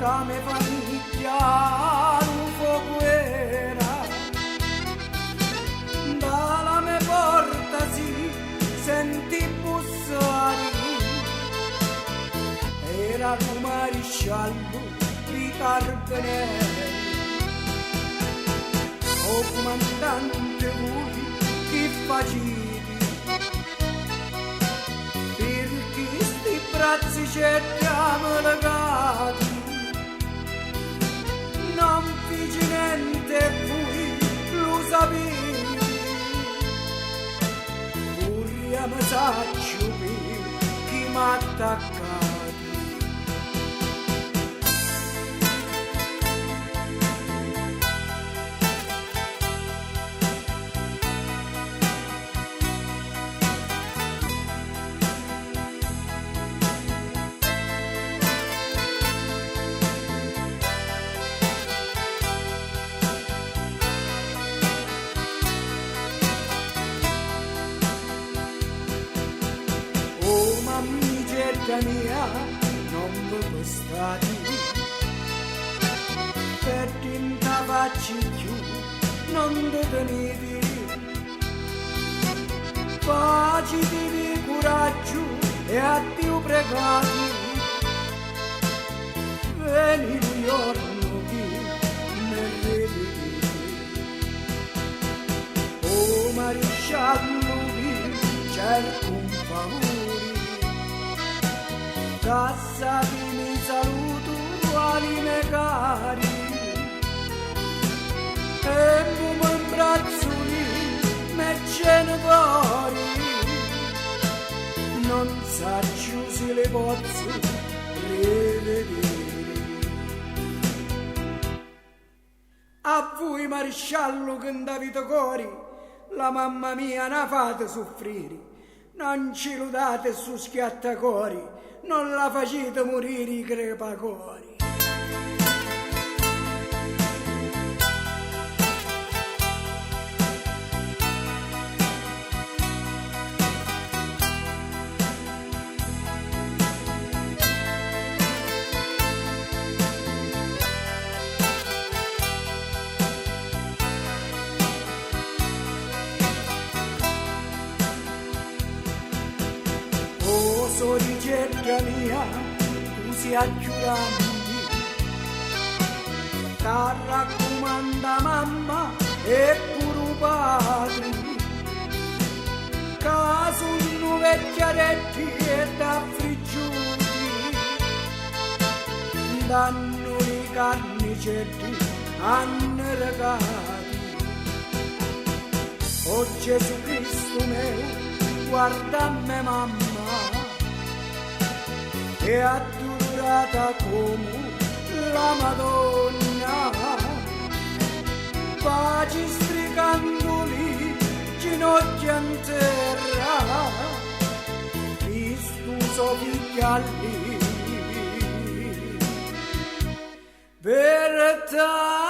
la mia famiglia non fuoco era, dalla mia porta si sentì bussare, era un maresciallo di Carabinieri, o comandante voi che facete, perché sti bracci cerchiamo legati, non fece niente voi lo sapete, vorremmo saccio chi m'ha attaccato. Mia, non vi bastati, per tinta facci più, non ti tenete, faciti coraggio e a Dio pregati, veni il giorno che mi rivedete, o maresciallo vi cerco un favore, passati mi saluto ai miei cari e mi imbraccio lì me genitori, non saccio se le posso rivedere. A voi maresciallo che andavate cori, la mamma mia ne fate soffrire, non ci lo date su schiattacori, non la facete morire i crepacori. Sorigetta mia, tu sei aggiurandi, ti raccomanda mamma e pure padre, che sono vecchiaretti e da friggiuti, danno i carnicetti, hanno regati. O Gesù Cristo mio, guarda me mamma, e addurata come la Madonna, pace stricandoli ginocchia in terra, Cristo figliali, per te.